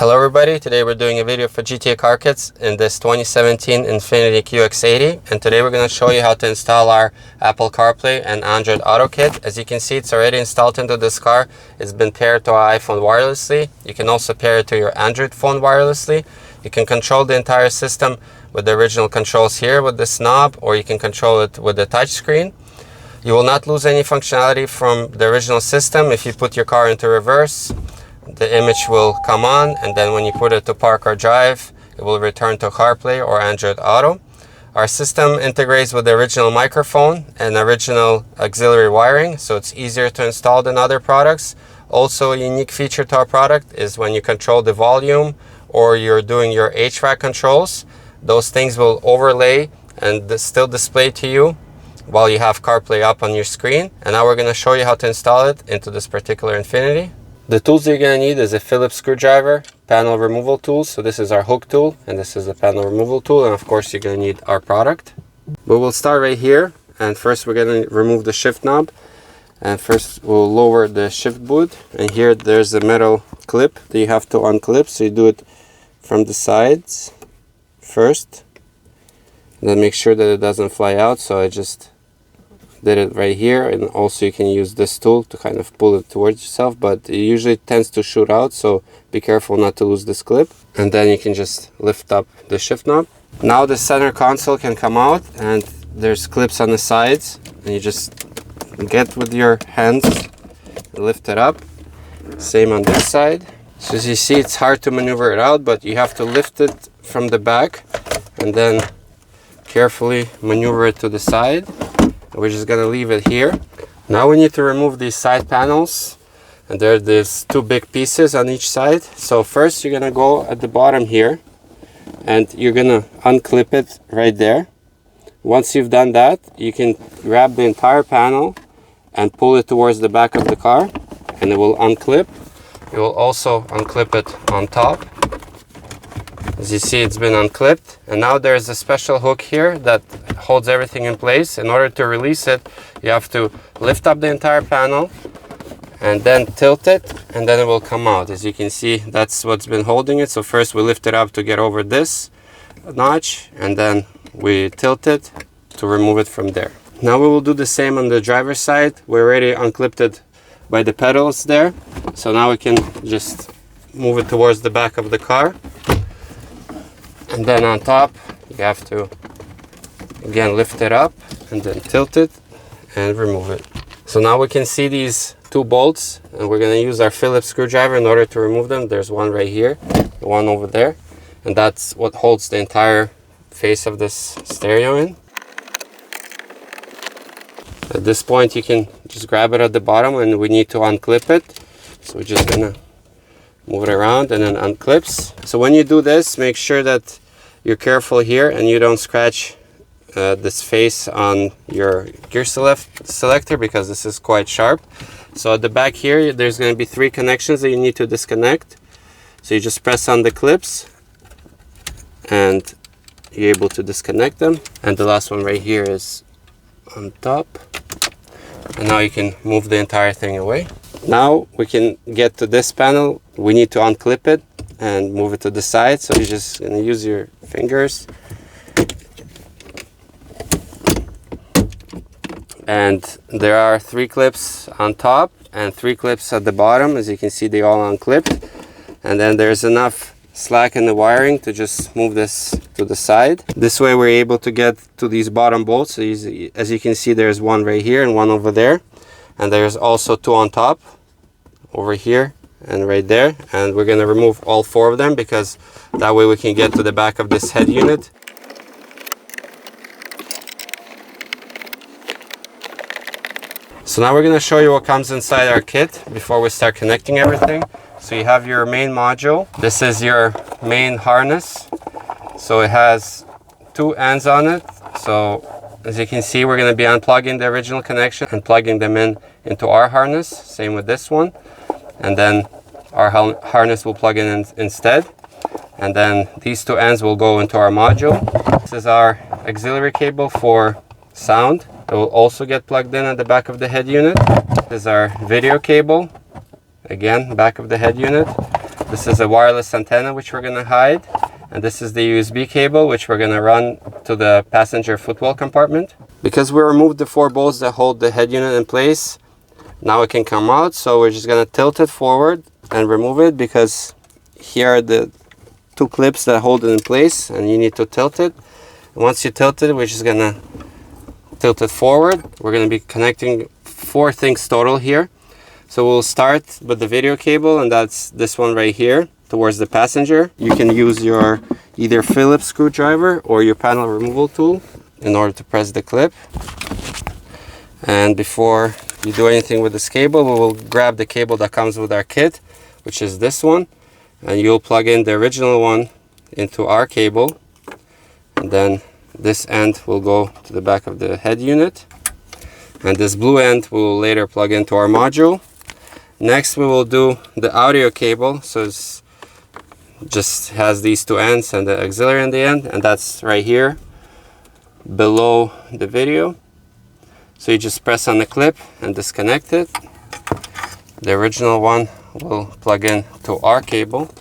Hello everybody, today we're doing a video for GTA Car Kits in this 2017 Infiniti QX80, and today we're going to show you how to install our Apple CarPlay and Android Auto kit. As you can see, it's already installed into this car. It's been paired to our iPhone wirelessly. You can also pair it to your Android phone wirelessly. You can control the entire system with the original controls here with this knob, or you can control it with the touch screen. You will not lose any functionality from the original system. If you put your car into reverse, the image will come on, and then when you put it to park or drive, it will return to CarPlay or Android Auto. Our system integrates with the original microphone and original auxiliary wiring, so it's easier to install than other products. Also, a unique feature to our product is when you control the volume or you're doing your HVAC controls, those things will overlay and still display to you while you have CarPlay up on your screen. And now we're going to show you how to install it into this particular Infiniti. The tools you're going to need is a Phillips screwdriver, panel removal tools. So this is our hook tool and this is the panel removal tool, and of course you're going to need our product. But we'll start right here, and first we're going to remove the shift knob, and first we'll lower the shift boot, and here there's a metal clip that you have to unclip. So you do it from the sides first, and then make sure that it doesn't fly out. So I just did it right here, and also you can use this tool to kind of pull it towards yourself, but it usually tends to shoot out, so be careful not to lose this clip. And then you can just lift up the shift knob. Now the center console can come out, and there's clips on the sides, and you just get with your hands and lift it up. Same on this side. So as you see, it's hard to maneuver it out, but you have to lift it from the back and then carefully maneuver it to the side. We're just gonna leave it here. Now we need to remove these side panels, and there's two big pieces on each side. So first you're gonna go at the bottom here, and you're gonna unclip it right there. Once you've done that, you can grab the entire panel and pull it towards the back of the car, and it will unclip. You will also unclip it on top. As you see, it's been unclipped, and now there's a special hook here that holds everything in place. In order to release it, you have to lift up the entire panel and then tilt it, and then it will come out. As you can see, that's what's been holding it. So first we lift it up to get over this notch, and then we tilt it to remove it from there. Now we will do the same on the driver's side. We already unclipped it by the pedals there, so now we can just move it towards the back of the car. And then on top, you have to again lift it up and then tilt it and remove it. So now we can see these two bolts, and we're going to use our Phillips screwdriver in order to remove them. There's one right here, one over there, and that's what holds the entire face of this stereo in. At this point you can just grab it at the bottom, and we need to unclip it. So we're just going to move it around and then unclips. So when you do this, make sure that you're careful here and you don't scratch this face on your gear selector, because this is quite sharp. So at the back here, there's going to be three connections that you need to disconnect. So you just press on the clips and you're able to disconnect them. And the last one right here is on top. And now you can move the entire thing away. Now we can get to this panel. We need to unclip it and move it to the side. So you're just going to use your fingers. And there are three clips on top and three clips at the bottom. As you can see, they all unclipped. And then there's enough slack in the wiring to just move this to the side. This way we're able to get to these bottom bolts. So as you can see, there's one right here and one over there. And there's also two on top over here and right there. And we're going to remove all four of them, because that way we can get to the back of this head unit. So now we're going to show you what comes inside our kit before we start connecting everything. So you have your main module. This is your main harness. So it has two ends on it. So as you can see, we're going to be unplugging the original connection and plugging them into our harness. Same with this one. And then our harness will plug in instead. And then these two ends will go into our module. This is our auxiliary cable for sound. It will also get plugged in at the back of the head unit. This is our video cable, again, back of the head unit. This is a wireless antenna which we're gonna hide. And this is the USB cable which we're gonna run to the passenger footwell compartment. Because we removed the 4 bolts that hold the head unit in place, now it can come out. So we're just gonna tilt it forward and remove it, because here are the 2 clips that hold it in place and you need to tilt it. And once you tilt it, we're just gonna tilt it forward. We're gonna be connecting 4 things total here. So we'll start with the video cable, and that's this one right here towards the passenger. You can use your either Phillips screwdriver or your panel removal tool in order to press the clip. And before you do anything with this cable, we will grab the cable that comes with our kit, which is this one, and you'll plug in the original one into our cable, and then this end will go to the back of the head unit, and this blue end we'll later plug into our module. Next we will do the audio cable. So it's just has these 2 ends and the auxiliary in the end, and that's right here below the video. So you just press on the clip and disconnect it. The original one will plug in to our cable,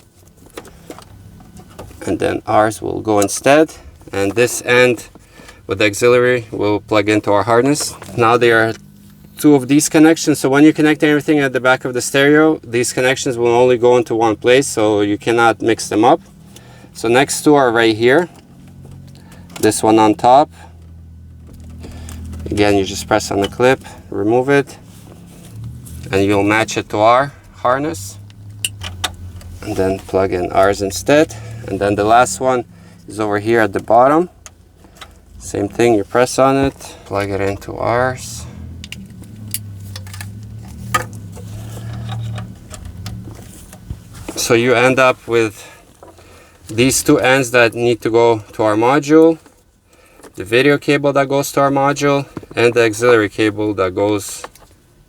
and then ours will go instead, and this end with the auxiliary will plug into our harness. Now there are 2 of these connections, so when you connect everything at the back of the stereo, these connections will only go into one place, so you cannot mix them up. So next 2 are right here, this one on top. Again, you just press on the clip, remove it, and you'll match it to our harness, and then plug in ours instead. And then the last one is over here at the bottom. Same thing, you press on it, plug it into ours. So you end up with these 2 ends that need to go to our module, the video cable that goes to our module, and the auxiliary cable that goes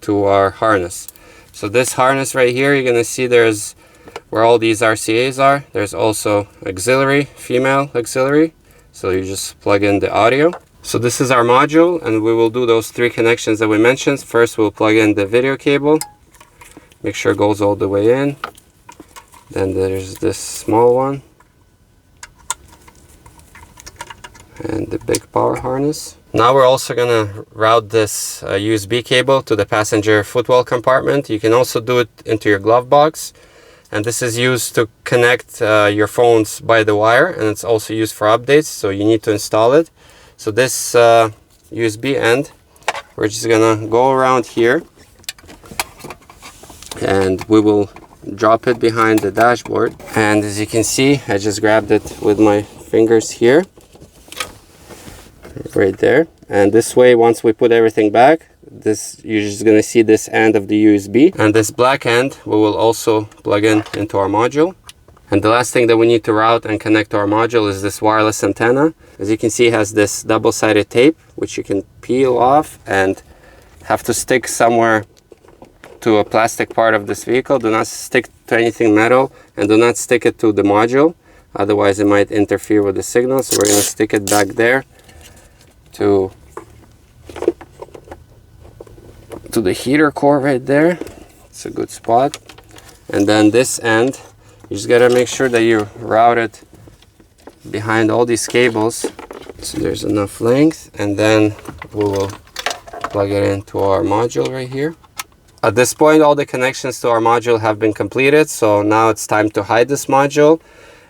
to our harness. So this harness right here, you're gonna see there's where all these RCAs are. There's also auxiliary, female auxiliary. So you just plug in the audio. So this is our module, and we will do those 3 connections that we mentioned. First we'll plug in the video cable, make sure it goes all the way in. Then there's this small one, and the big power harness. Now we're also gonna route this USB cable to the passenger footwell compartment. You can also do it into your glove box, and this is used to connect your phones by the wire, and it's also used for updates, so you need to install it. So this USB end, we're just gonna go around here, and we will drop it behind the dashboard. And as you can see, I just grabbed it with my fingers here, right there. And this way, once we put everything back, this, you're just gonna see this end of the USB, and this black end we will also plug in into our module. And the last thing that we need to route and connect to our module is this wireless antenna. As you can see, it has this double-sided tape which you can peel off and have to stick somewhere to a plastic part of this vehicle. Do not stick to anything metal, and do not stick it to the module, otherwise it might interfere with the signal. So we're going to stick it back there to the heater core right there. It's a good spot. And then this end, you just got to make sure that you route it behind all these cables so there's enough length, and then we will plug it into our module right here. At this point, all the connections to our module have been completed, so now it's time to hide this module,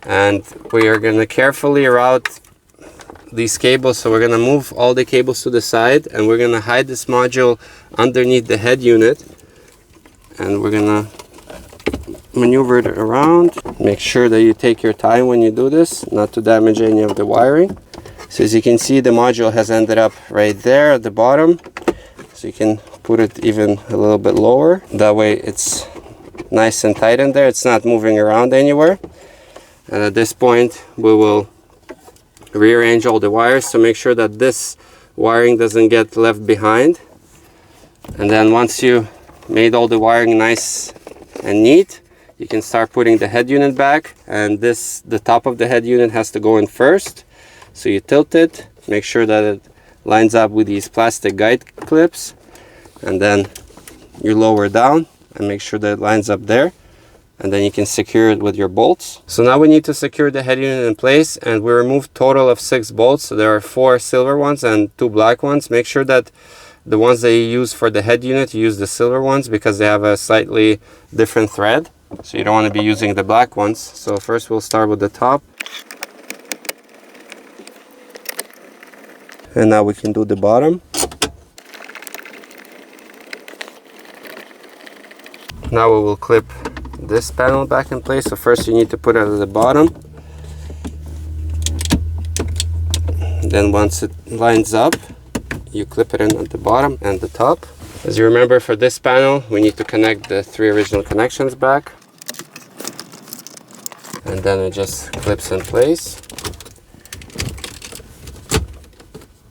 and we are going to carefully route these cables. So we're going to move all the cables to the side, and we're going to hide this module underneath the head unit, and we're going to maneuver it around. Make sure that you take your time when you do this, not to damage any of the wiring. So as you can see, the module has ended up right there at the bottom, so you can put it even a little bit lower. That way it's nice and tight in there, it's not moving around anywhere. And at this point we will rearrange all the wires to make sure that this wiring doesn't get left behind. And then once you made all the wiring nice and neat, you can start putting the head unit back, and the top of the head unit has to go in first. So you tilt it, make sure that it lines up with these plastic guide clips, and then you lower down and make sure that it lines up there. and then you can secure it with your bolts. So now we need to secure the head unit in place, and we removed total of 6 bolts. So there are 4 silver ones and 2 black ones. Make sure that the ones that you use for the head unit, you use the silver ones because they have a slightly different thread. So you don't want to be using the black ones. So first we'll start with the top. And now we can do the bottom. Now we will clip this panel back in place. So first you need to put it at the bottom. Then once it lines up, you clip it in at the bottom and the top. As you remember, for this panel, we need to connect the 3 original connections back. And then it just clips in place.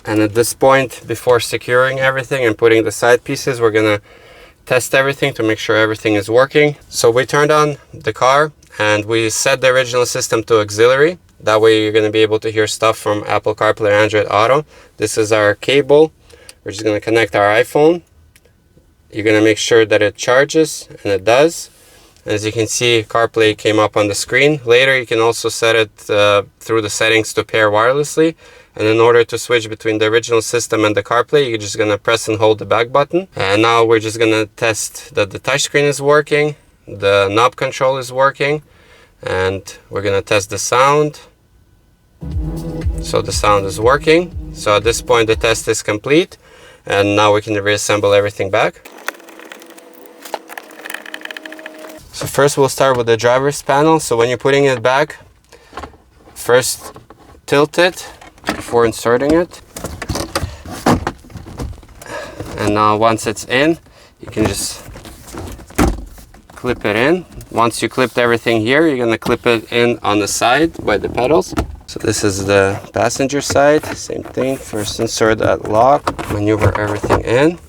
And at this point, before securing everything and putting the side pieces, we're gonna test everything to make sure everything is working. So we turned on the car and we set the original system to auxiliary. That way you're gonna be able to hear stuff from Apple CarPlay and AndroidAuto. This is our cable. We're just gonna connect our iPhone. You're gonna make sure that it charges, and it does. As you can see, CarPlay came up on the screen. Later you can also set it through the settings to pair wirelessly. And in order to switch between the original system and the CarPlay, you're just gonna press and hold the back button. And now we're just gonna test that the touchscreen is working, the knob control is working, and we're gonna test the sound. So the sound is working. So at this point the test is complete, and now we can reassemble everything back. So first we'll start with the driver's panel. So when you're putting it back, first tilt it before inserting it. And now once it's in, you can just clip it in. Once you clipped everything here, you're gonna clip it in on the side by the pedals. So this is the passenger side, same thing. First insert that lock, maneuver everything in.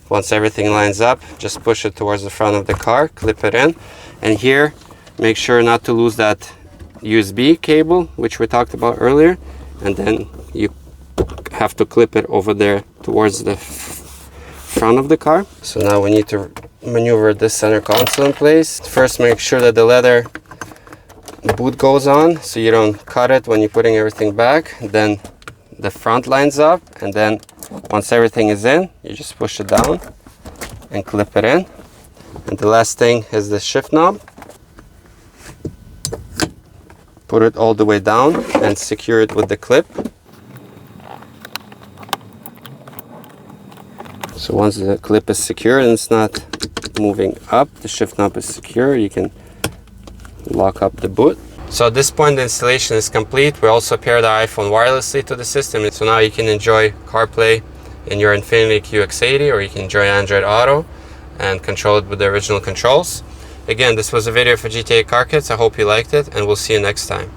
Once everything lines up, just push it towards the front of the car, clip it in. And here, make sure not to lose that USB cable, which we talked about earlier. And then you have to clip it over there towards the front of the car. So now we need to maneuver this center console in place. First, make sure that the leather boot goes on so you don't cut it when you're putting everything back. Then the front lines up, and then once everything is in, you just push it down and clip it in. And the last thing is the shift knob. Put it all the way down and secure it with the clip. So once the clip is secure and it's not moving up, the shift knob is secure, you can lock up the boot. So at this point the installation is complete. We also paired our iPhone wirelessly to the system, so now you can enjoy CarPlay in your Infiniti QX80, or you can enjoy AndroidAuto and control it with the original controls. Again, this was a video for GTA Car Kits. I hope you liked it, and we'll see you next time.